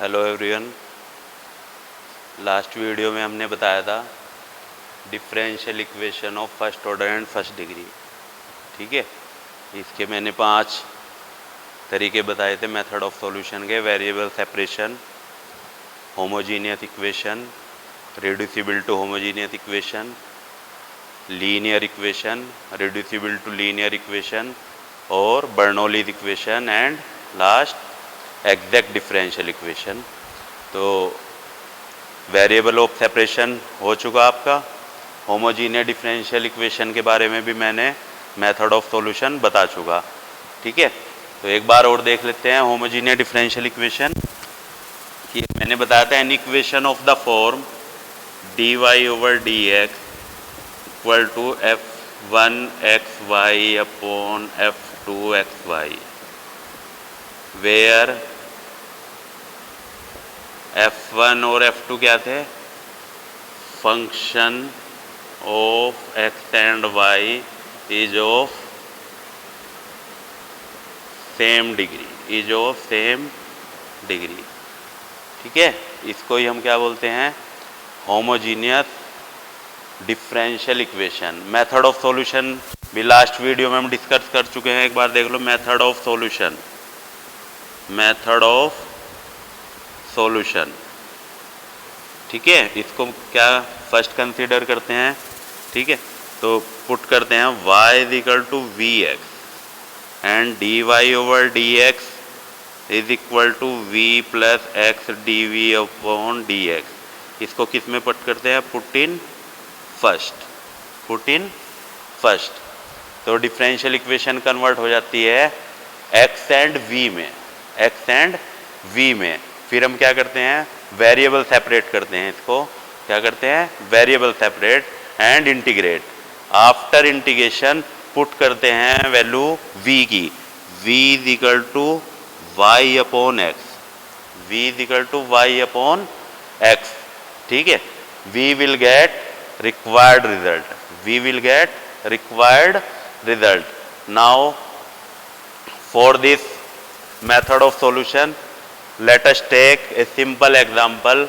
Hello everyone. Last video में हमने बताया था differential equation of first order and first degree. ठीक है, इसके मैंने 5 तरीके बताए थे मेथड ऑफ सॉल्यूशन के। Variable separation, homogeneous equation, reducible to homogeneous equation, linear equation, reducible to linear equation और Bernoulli's equation and last exact differential equation. तो वेरिएबल ऑफ सेपरेशन हो चुका आपका। होमोजीनियस डिफरेंशियल इक्वेशन के बारे में भी मैंने मेथड ऑफ सॉल्यूशन बता चुका। ठीक है, तो एक बार और देख लेते हैं होमोजीनियस डिफरेंशियल इक्वेशन कि मैंने बताया था an equation of the form dy over dx equal to f1xy upon f2xy where f1 और f2 क्या थे? Function of x and y is of same degree, ठीक है। इसको ही हम क्या बोलते हैं? Homogeneous differential equation. Method of solution भी लास्ट वीडियो में हम डिस्कस कर चुके हैं, एक बार देख लो। मेथड ऑफ सॉल्यूशन, ठीक है। इसको क्या फर्स्ट कंसीडर करते हैं? ठीक है, तो पुट करते हैं y is equal to v x and d y over d x is equal to v plus x d v upon d x. इसको किस में पुट करते हैं? Put in first. तो डिफरेंशियल इक्वेशन कन्वर्ट हो जाती है x एंड v में। फिर हम क्या करते हैं? वेरिएबल सेपरेट करते हैं। इसको क्या करते हैं? Variable separate and integrate. After integration put करते हैं वैल्यू v की। v is equal to y upon x, ठीक है। we will get required result. Now for this method of solution, let us take a simple example.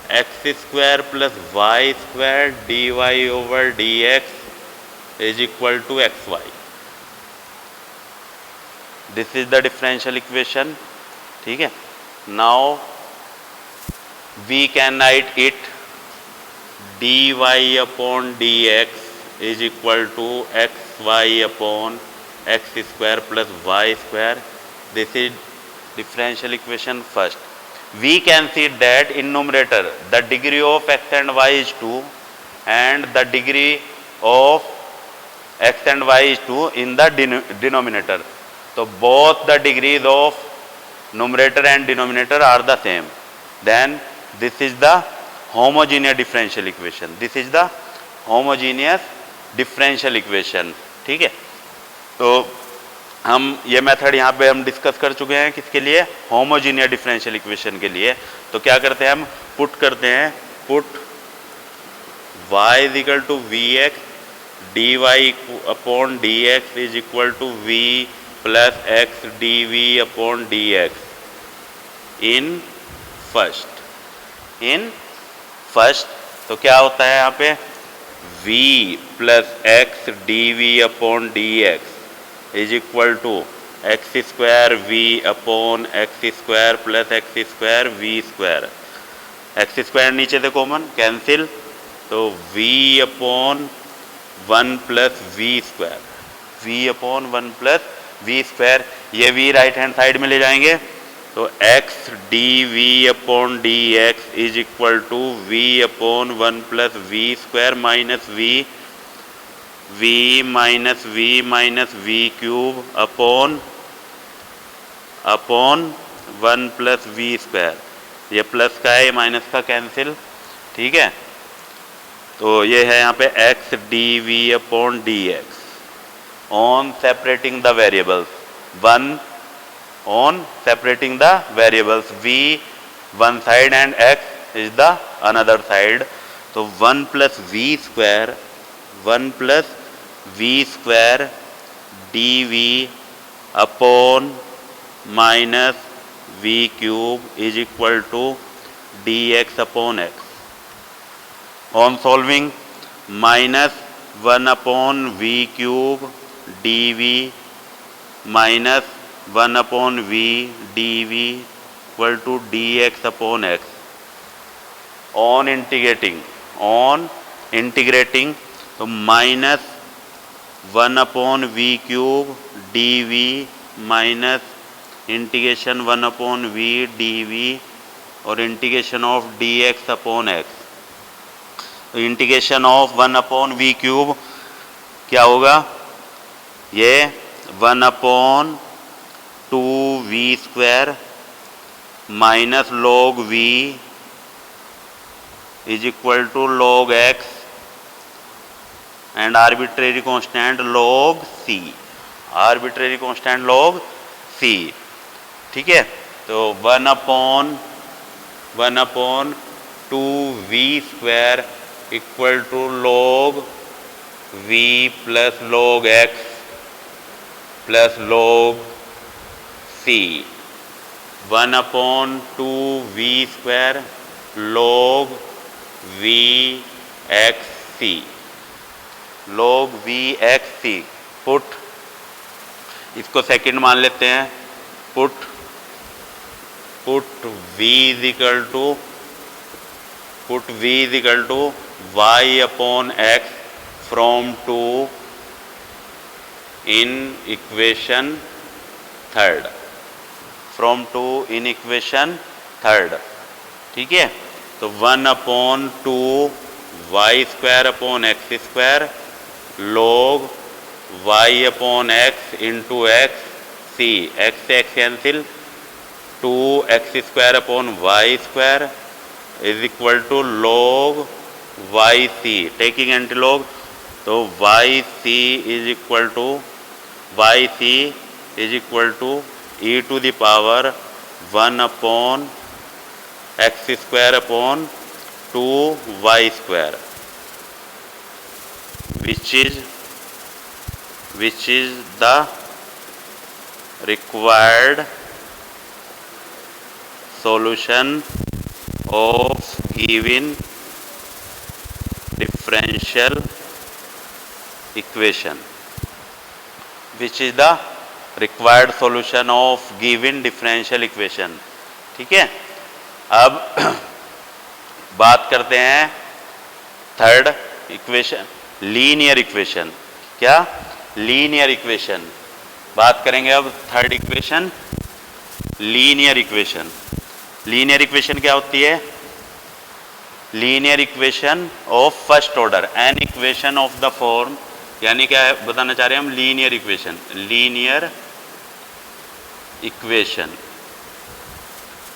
X square plus y square dy over dx is equal to xy. This is the differential equation, ठीक है। Now we can write it dy upon dx is equal to xy upon x square plus y square. This is differential equation first. We can see that in numerator the degree of x and y is 2 and the degree of x and y is 2 in the denominator. So both the degrees of numerator and denominator are the same. Then this is the homogeneous differential equation. ठीक है। तो हम ये method यहाँ पे हम discuss कर चुके हैं किसके लिए? होमोजीनियस डिफरेंशियल इक्वेशन के लिए। तो क्या करते हैं हम? पुट करते हैं y is equal to v x d y upon d x is equal to v plus x d v upon d x in first. तो क्या होता है यहाँ पे? v plus x d v upon d x is equal to x square v upon x square plus x square v square. X square नीचे से common cancel, तो v upon 1 plus v square. ये v right hand side में ले जाएंगे तो x d v upon d x is equal to v upon 1 plus v square minus v minus v cube upon 1 plus v square. ये plus का है, minus का cancel, ठीक है। तो ये है यहाँ पे x d v upon d x on separating the variables v one side and x is the another side. तो 1 plus v square d v upon minus v cube is equal to dx upon x. On solving minus 1 upon v cube dv minus 1 upon v dv equal to dx upon x. On integrating तो minus 1 upon v cube dv minus integration 1 upon v dv और integration of dx upon x. तो integration of 1 upon v cube क्या होगा, ये 1 upon 2v square minus log v is equal to log x and arbitrary constant log c. Arbitrary constant log c. ठीक है, तो 1 upon 2v square equal to log v plus log x plus log c. 1 upon 2v square log v x c. log v x c. Put इसको second मान लेते हैं. Put v is equal to y upon x from 2 in equation third. ठीक है, तो 1 upon 2 y square upon x square log y upon x into x c. x से x cancel, 2x square upon y square is equal to log y c. Taking anti log, तो y c is equal to e to the power 1 upon x square upon 2y square which is the required solution of given differential equation. ठीक है, अब बात करते हैं third equation, linear equation. क्या, linear equation. बात करेंगे अब third equation, linear equation. Linear equation क्या होती है? Linear equation of first order, an equation of the form. यानी क्या बताना चाह रहे हैं हम? Linear equation.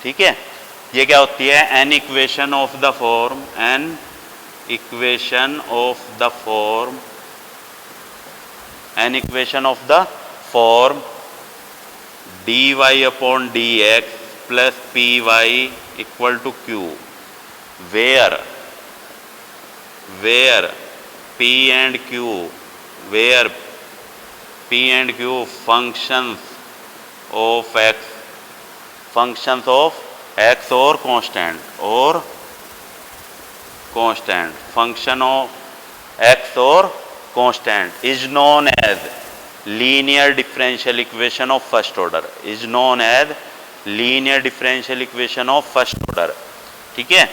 ठीक है, ये क्या होती है? An equation of the form, dy upon dx plus py equal to q, where p and q functions of x or constant, function of x or constant is known as linear differential equation of first order. ठीक है,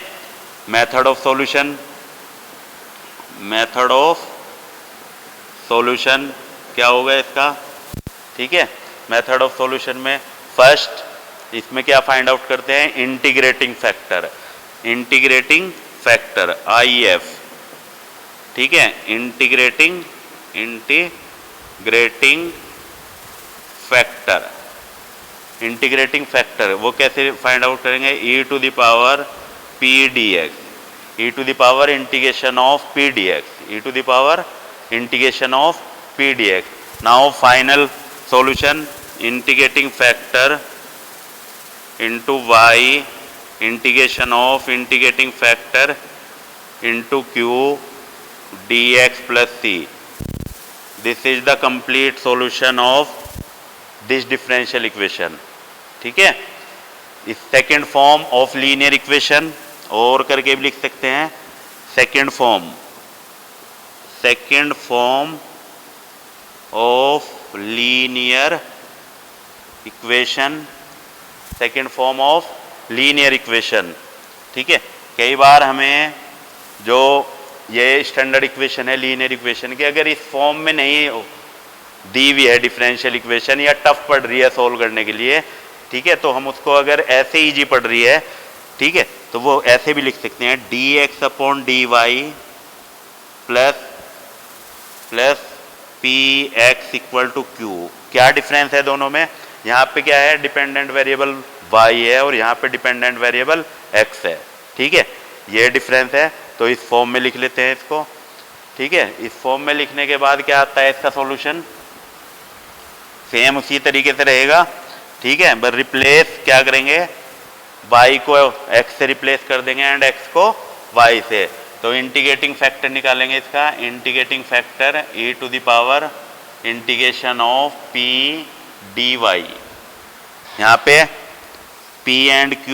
method of solution क्या होगा इसका? ठीक है, method of solution में first इसमें क्या फाइंड आउट करते हैं? Integrating factor IF. ठीक है, इंटीग्रेटिंग फैक्टर वो कैसे फाइंड आउट करेंगे? e to the power p dx, e to the power integration of p dx. Now final solution, integrating factor into y, integration of integrating factor into q dx plus c. This is the complete solution of this differential equation. ठीक है। इस second form of linear equation और करके भी लिख सकते हैं, second form of linear equation, second form of linear equation. ठीक है, कई बार हमें जो ये स्टैंडर्ड इक्वेशन है लीनियर इक्वेशन की, अगर इस फॉर्म में नहीं दी हुई है डिफरेंशियल इक्वेशन या टफ पड़ रही है सोल्व करने के लिए, ठीक है, तो हम उसको अगर ऐसे इजी पड़ रही है, ठीक है, तो वो ऐसे भी लिख सकते हैं dx upon dy plus px equal to q। क्या डिफरेंस है दोनों में? यहाँ पे क्या है, डिपेंडेंट वेरिएबल y है और यहाँ पे डिपेंडेंट वेरिएबल x है। ठीक है, ये डिफरेंस है, तो इस फॉर्म में लिख लेते हैं इसको। ठीक है, इस फॉर्म में लिखने के बाद क्या आता है इसका सॉल्यूशन, सेम उसी तरीके से रहेगा। ठीक है, बस रिप्लेस क्या करेंगे, y को x से रिप्लेस कर देंगे एंड x को y से। तो इंटीग्रेटिंग फैक्टर निकालेंगे इसका, integrating factor e to the power integration of p dy। यहाँ पे p एंड q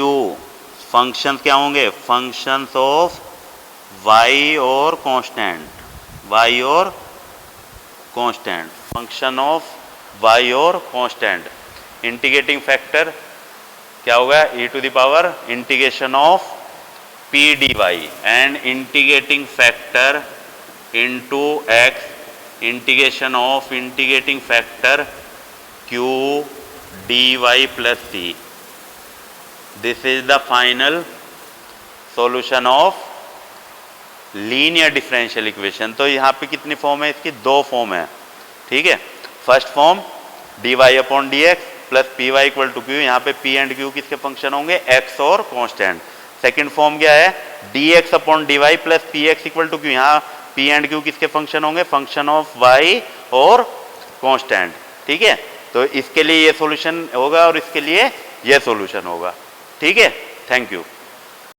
फंक्शंस क्या होंगे, फंक्शंस ऑफ y और कांस्टेंट, फंक्शन ऑफ y और कांस्टेंट। इंटीग्रेटिंग फैक्टर क्या होगा, e to the power integration of p dy and integrating factor into x integration of integrating factor q dy plus c। This is the final solution of linear differential equation. तो यहाँ पे कितनी form है इसकी, दो form है। ठीक है, first form dy upon d x plus p y equal to q, यहाँ पे p एंड q किसके फंक्शन होंगे, x और कांस्टेंट। सेकंड फॉर्म क्या है, dx upon dy plus px equal to q, यहाँ p एंड q किसके function होंगे, फंक्शन ऑफ y और कांस्टेंट। ठीक है, तो इसके लिए ये सॉल्यूशन होगा और इसके लिए ये सॉल्यूशन होगा। ठीक है, थैंक यू।